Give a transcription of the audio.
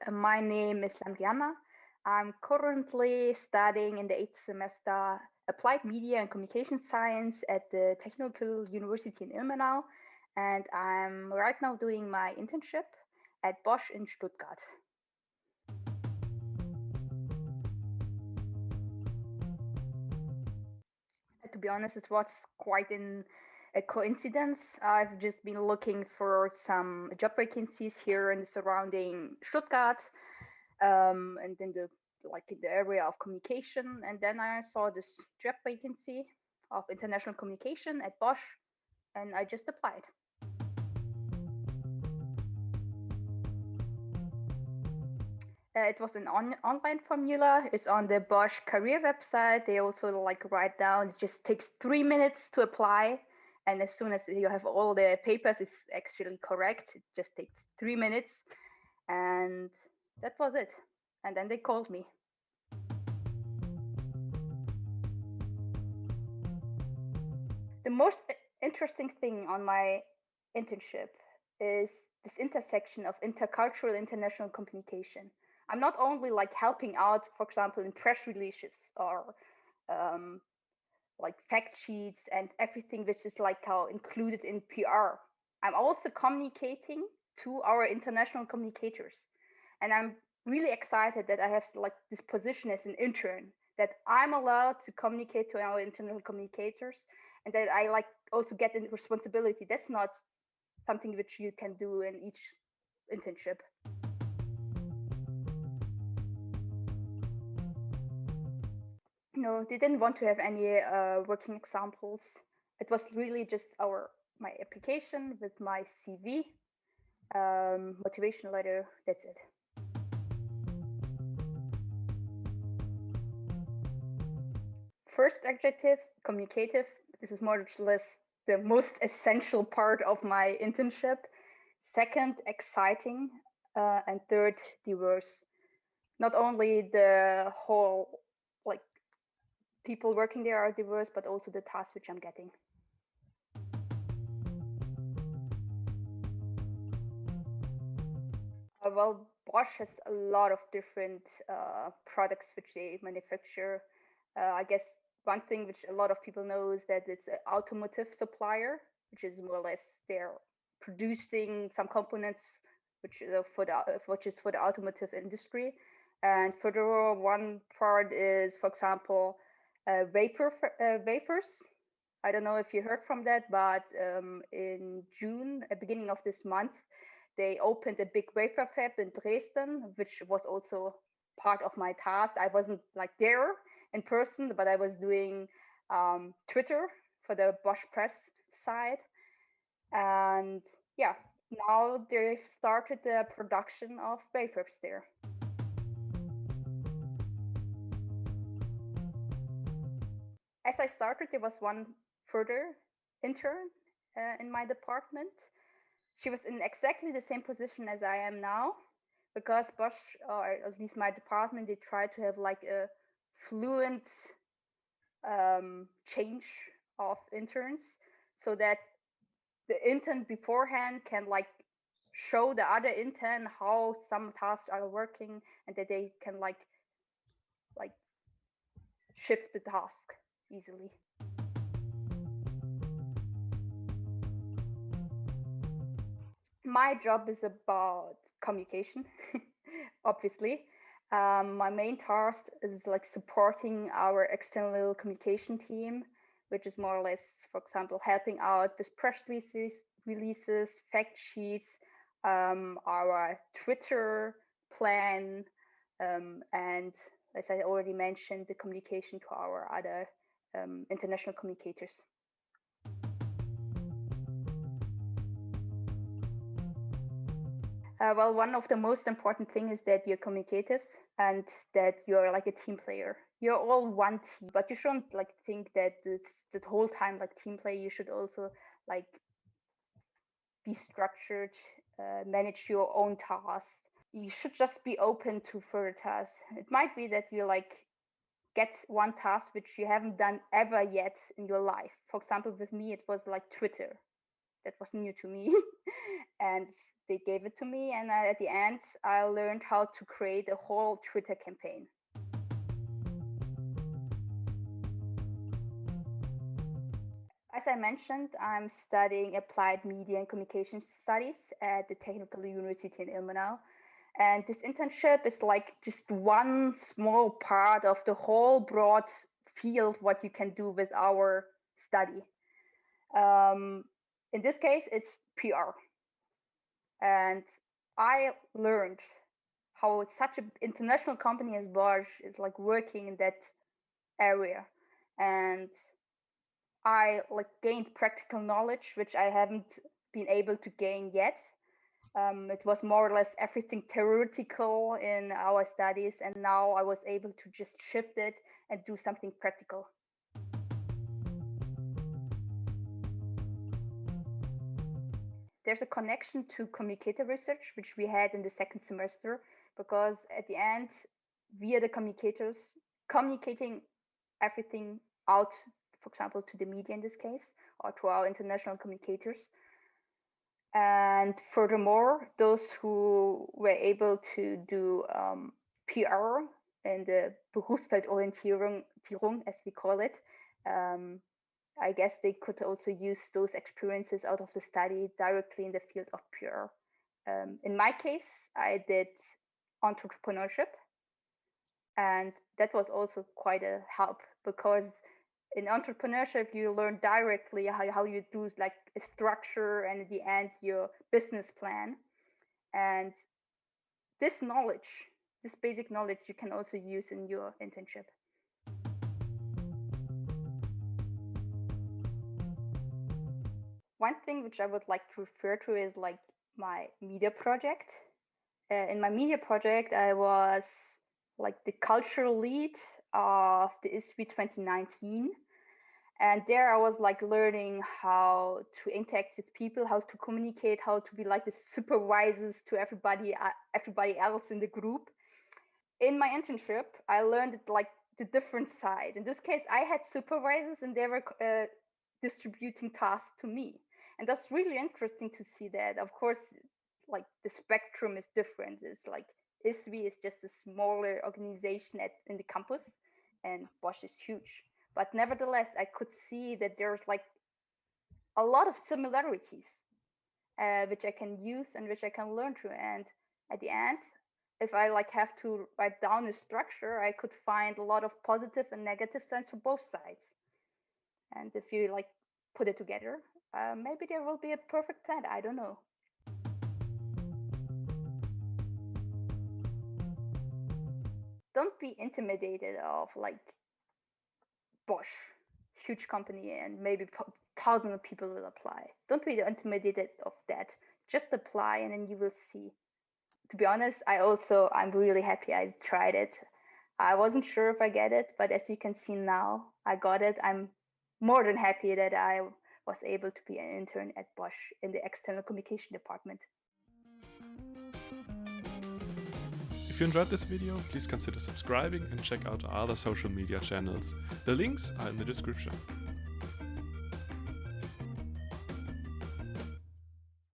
My name is Lanrianna. I'm currently studying in the 8th semester Applied Media and Communication Science at the Technical University in Ilmenau, and I'm right now doing my internship at Bosch in Stuttgart. To be honest, it was quite a coincidence. I've just been looking for some job vacancies here in the surrounding Stuttgart, and in the area of communication. And then I saw this job vacancy of international communication at Bosch, and I just applied. It was an online formula. It's on the Bosch career website. They also write down. It just takes 3 minutes to apply, and as soon as you have all the papers, it's actually correct. It just takes 3 minutes, and that was it. And then they called me. The most interesting thing on my internship is this intersection of intercultural international communication. I'm not only helping out, for example, in press releases or um, fact sheets and everything which is how included in PR. I'm also communicating to our international communicators, and I'm really excited that I have this position as an intern, that I'm allowed to communicate to our international communicators, and that I also get the responsibility. That's not something which you can do in each internship. No, they didn't want to have any working examples. It was really just my application with my CV, motivation letter. That's it. First adjective, communicative. This is more or less the most essential part of my internship. Second, exciting. And third, diverse. Not only the whole people working there are diverse, but also the tasks which I'm getting. Well, Bosch has a lot of different products which they manufacture. I guess one thing which a lot of people know is that it's an automotive supplier, which is more or less they're producing some components which is for the automotive industry. And furthermore, one part is, for example, wafers. I don't know if you heard from that, but in June, at the beginning of this month, they opened a big wafer fab in Dresden, which was also part of my task. I wasn't there in person, but I was doing Twitter for the Bosch press side. And yeah, now they've started the production of wafers there. As I started, there was one further intern in my department. She was in exactly the same position as I am now, because Bosch, or at least my department, they try to have a fluent change of interns, so that the intern beforehand can show the other intern how some tasks are working, and that they can shift the task easily. My job is about communication, obviously. My main task is supporting our external communication team, which is more or less, for example, helping out with press releases, fact sheets, our Twitter plan, and as I already mentioned, the communication to our other international communicators. Well, one of the most important things is that you're communicative and that you're a team player. You're all one team, but you shouldn't think that it's the whole time team play. You should also be structured, manage your own tasks. You should just be open to further tasks. It might be that you get one task which you haven't done ever yet in your life. For example, with me, it was Twitter. That was new to me. And they gave it to me, and at the end, I learned how to create a whole Twitter campaign. As I mentioned, I'm studying applied media and communication studies at the Technical University in Ilmenau. And this internship is like just one small part of the whole broad field what you can do with our study. In this case, it's PR. And I learned how such an international company as Bosch is like working in that area. And I like gained practical knowledge, which I haven't been able to gain yet. It was more or less everything theoretical in our studies, and now I was able to just shift it and do something practical. There's a connection to communicator research, which we had in the second semester, because at the end, we are the communicators communicating everything out, for example, to the media in this case, or to our international communicators. And furthermore, those who were able to do PR in the Berufsfeldorientierung, as we call it, I guess they could also use those experiences out of the study directly in the field of PR. In my case, I did entrepreneurship, and that was also quite a help, because in entrepreneurship you learn directly how you do like a structure and at the end your business plan. And this knowledge, this basic knowledge, you can also use in your internship. One thing which I would like to refer to is like my media project. In my media project, I was like the cultural lead of the ISWI 2019. And there I was like learning how to interact with people, how to communicate, how to be like the supervisors to everybody else in the group. In my internship, I learned like the different side. In this case, I had supervisors and they were distributing tasks to me. And that's really interesting to see that. Of course, like the spectrum is different. It's like ISWI is just a smaller organization in the campus, and Bosch is huge. But nevertheless, I could see that there's like a lot of similarities, which I can use and which I can learn through. And at the end, if I like have to write down a structure, I could find a lot of positive and negative sides for both sides. And if you like put it together, maybe there will be a perfect plan. I don't know. Don't be intimidated of like Bosch, huge company, and maybe thousands of people will apply. Don't be intimidated of that. Just apply and then you will see. To be honest, I'm really happy I tried it. I wasn't sure if I get it, but as you can see now, I got it. I'm more than happy that I was able to be an intern at Bosch in the external communication department. If you enjoyed this video, please consider subscribing and check out our other social media channels. The links are in the description.